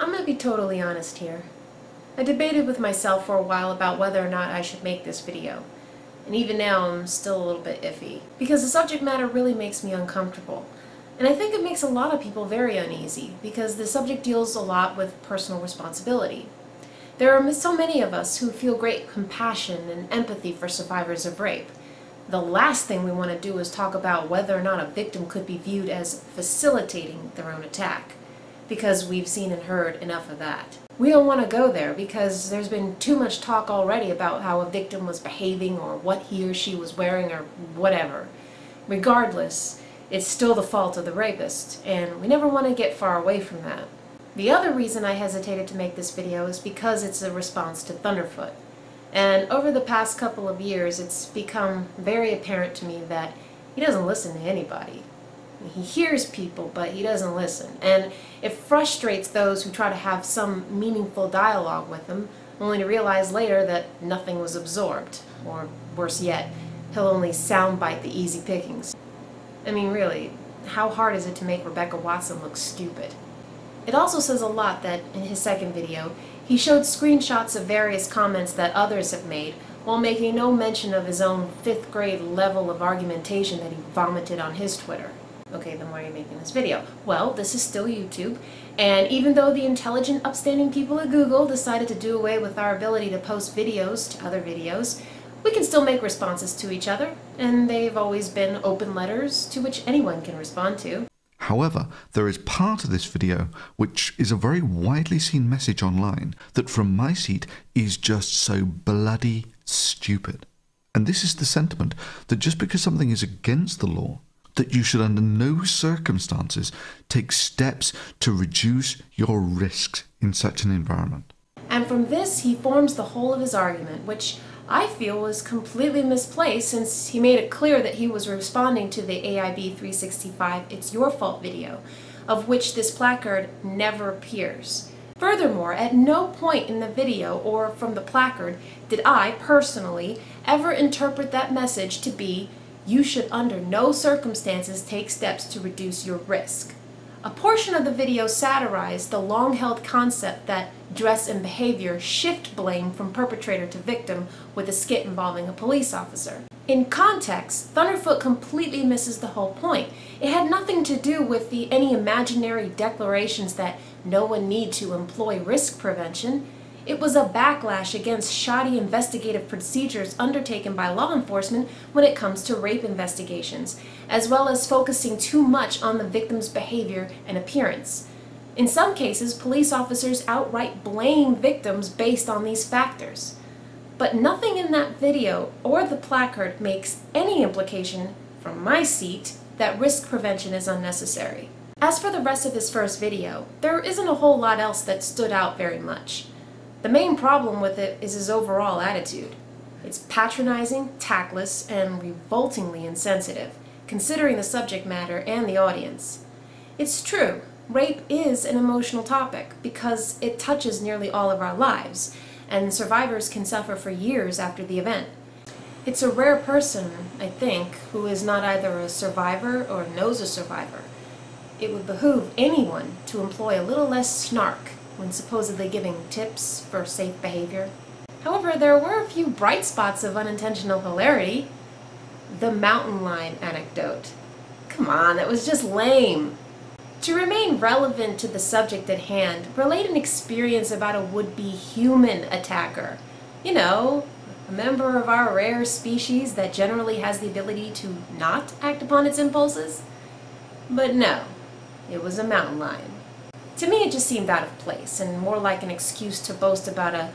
I'm gonna be totally honest here. I debated with myself for a while about whether or not I should make this video. And even now I'm still a little bit iffy, because the subject matter really makes me uncomfortable. And I think it makes a lot of people very uneasy, because the subject deals a lot with personal responsibility. There are so many of us who feel great compassion and empathy for survivors of rape. The last thing we want to do is talk about whether or not a victim could be viewed as facilitating their own attack, because we've seen and heard enough of that. We don't want to go there because there's been too much talk already about how a victim was behaving or what he or she was wearing or whatever. Regardless, it's still the fault of the rapist, and we never want to get far away from that. The other reason I hesitated to make this video is because it's a response to Thunderfoot. And over the past couple of years, it's become very apparent to me that he doesn't listen to anybody. He hears people, but he doesn't listen. And it frustrates those who try to have some meaningful dialogue with him, only to realize later that nothing was absorbed. Or worse yet, he'll only soundbite the easy pickings. I mean, really, how hard is it to make Rebecca Watson look stupid? It also says a lot that, in his second video, he showed screenshots of various comments that others have made, while making no mention of his own 5th grade level of argumentation that he vomited on his Twitter. Okay, then why are you making this video? Well, this is still YouTube, and even though the intelligent, upstanding people at Google decided to do away with our ability to post videos to other videos, we can still make responses to each other, and they've always been open letters to which anyone can respond to. However, there is part of this video which is a very widely seen message online that from my seat is just so bloody stupid. And this is the sentiment that just because something is against the law, that you should under no circumstances take steps to reduce your risks in such an environment. And from this he forms the whole of his argument, which I feel was completely misplaced since he made it clear that he was responding to the AIB 365 It's Your Fault video, of which this placard never appears. Furthermore, at no point in the video or from the placard did I, personally, ever interpret that message to be, you should under no circumstances take steps to reduce your risk. A portion of the video satirized the long-held concept that dress and behavior shift blame from perpetrator to victim with a skit involving a police officer. In context, Thunderfoot completely misses the whole point. It had nothing to do with any imaginary declarations that no one need to employ risk prevention. It was a backlash against shoddy investigative procedures undertaken by law enforcement when it comes to rape investigations, as well as focusing too much on the victim's behavior and appearance. In some cases, police officers outright blame victims based on these factors. But nothing in that video or the placard makes any implication, from my seat, that risk prevention is unnecessary. As for the rest of his first video, there isn't a whole lot else that stood out very much. The main problem with it is his overall attitude. It's patronizing, tactless, and revoltingly insensitive, considering the subject matter and the audience. It's true, rape is an emotional topic because it touches nearly all of our lives, and survivors can suffer for years after the event. It's a rare person, I think, who is not either a survivor or knows a survivor. It would behoove anyone to employ a little less snark when supposedly giving tips for safe behavior. However, there were a few bright spots of unintentional hilarity. The mountain lion anecdote. Come on, that was just lame. To remain relevant to the subject at hand, relate an experience about a would-be human attacker. You know, a member of our rare species that generally has the ability to not act upon its impulses. But no, it was a mountain lion. To me, it just seemed out of place, and more like an excuse to boast about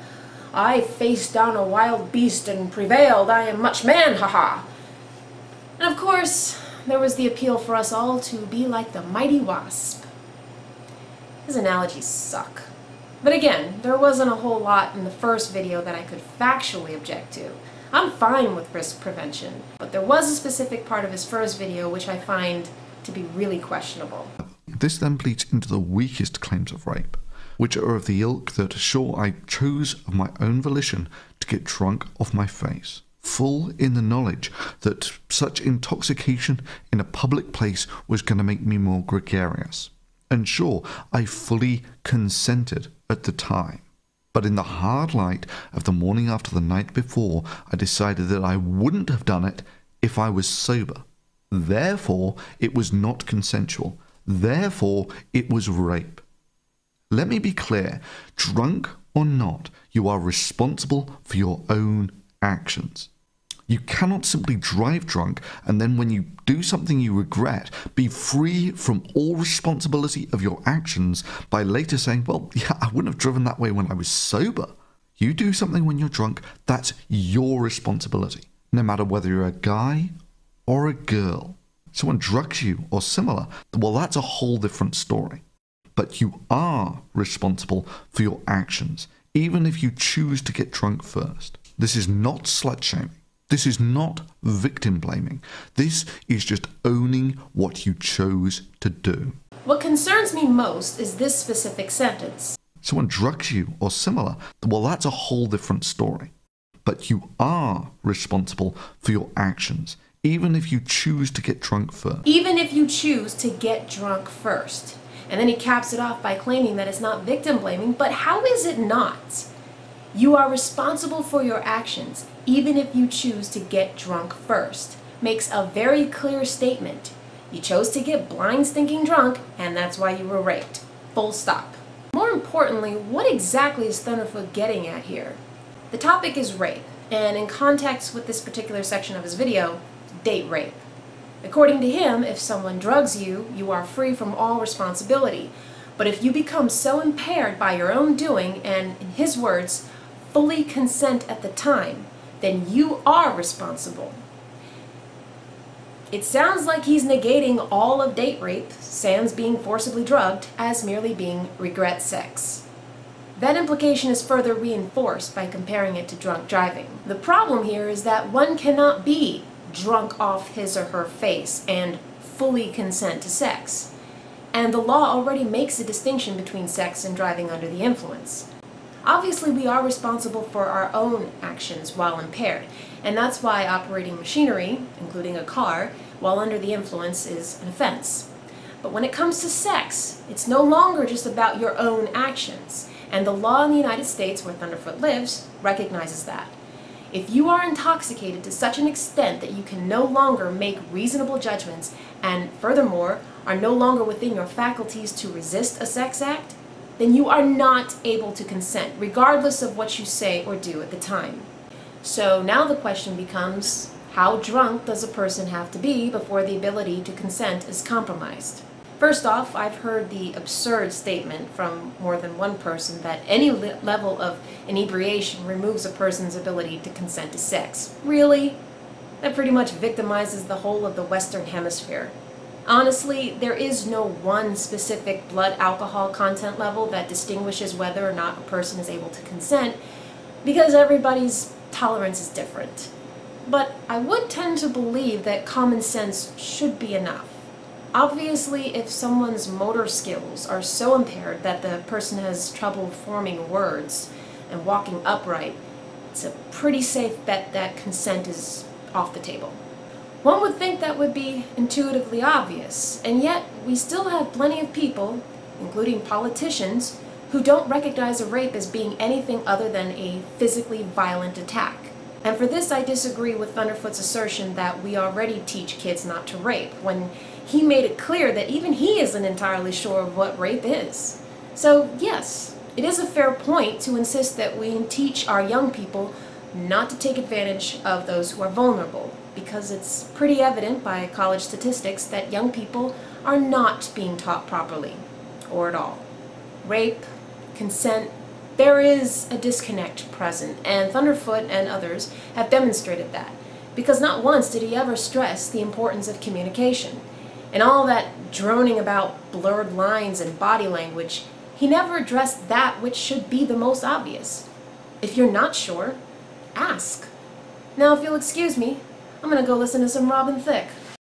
I faced down a wild beast and prevailed, I am much man, haha. And of course, there was the appeal for us all to be like the mighty wasp. His analogies suck. But again, there wasn't a whole lot in the first video that I could factually object to. I'm fine with risk prevention, but there was a specific part of his first video which I find to be really questionable. This then bleeds into the weakest claims of rape, which are of the ilk that, sure, I chose of my own volition to get drunk off my face, full in the knowledge that such intoxication in a public place was going to make me more gregarious, And sure, I fully consented at the time. But in the hard light of the morning after the night before, I decided that I wouldn't have done it if I was sober. Therefore, it was not consensual. Therefore, it was rape. Let me be clear, drunk or not, you are responsible for your own actions. You cannot simply drive drunk and then when you do something you regret, be free from all responsibility of your actions by later saying, well, yeah, I wouldn't have driven that way when I was sober. You do something when you're drunk, that's your responsibility, no matter whether you're a guy or a girl. Someone drugs you or similar, well, that's a whole different story. But you are responsible for your actions, even if you choose to get drunk first. This is not slut-shaming. This is not victim blaming. This is just owning what you chose to do. What concerns me most is this specific sentence. Someone drugs you or similar, well, that's a whole different story. But you are responsible for your actions, even if you choose to get drunk first. Even if you choose to get drunk first. And then he caps it off by claiming that it's not victim blaming, but how is it not? You are responsible for your actions, even if you choose to get drunk first. Makes a very clear statement. You chose to get blind stinking drunk, and that's why you were raped. Full stop. More importantly, what exactly is Thunderfoot getting at here? The topic is rape, and in context with this particular section of his video, date rape. According to him, if someone drugs you, you are free from all responsibility. But if you become so impaired by your own doing, and in his words, fully consent at the time, then you are responsible. It sounds like he's negating all of date rape, sans being forcibly drugged, as merely being regret sex. That implication is further reinforced by comparing it to drunk driving. The problem here is that one cannot be drunk off his or her face and fully consent to sex. And the law already makes a distinction between sex and driving under the influence. Obviously, we are responsible for our own actions while impaired, and that's why operating machinery, including a car, while under the influence is an offense. But when it comes to sex, it's no longer just about your own actions, and the law in the United States, where Thunderfoot lives, recognizes that. If you are intoxicated to such an extent that you can no longer make reasonable judgments, and furthermore, are no longer within your faculties to resist a sex act, then you are not able to consent, regardless of what you say or do at the time. So now the question becomes, how drunk does a person have to be before the ability to consent is compromised? First off, I've heard the absurd statement from more than one person that any level of inebriation removes a person's ability to consent to sex. Really? That pretty much victimizes the whole of the Western Hemisphere. Honestly, there is no one specific blood alcohol content level that distinguishes whether or not a person is able to consent, because everybody's tolerance is different. But I would tend to believe that common sense should be enough. Obviously, if someone's motor skills are so impaired that the person has trouble forming words and walking upright, it's a pretty safe bet that consent is off the table. One would think that would be intuitively obvious, and yet we still have plenty of people, including politicians, who don't recognize a rape as being anything other than a physically violent attack. And for this I disagree with Thunderfoot's assertion that we already teach kids not to rape, when he made it clear that even he isn't entirely sure of what rape is. So yes, it is a fair point to insist that we teach our young people not to take advantage of those who are vulnerable, because it's pretty evident by college statistics that young people are not being taught properly, or at all. Rape, consent, there is a disconnect present, and Thunderfoot and others have demonstrated that, because not once did he ever stress the importance of communication. And all that droning about blurred lines and body language, he never addressed that which should be the most obvious. If you're not sure, ask. Now if you'll excuse me, I'm gonna go listen to some Robin Thicke.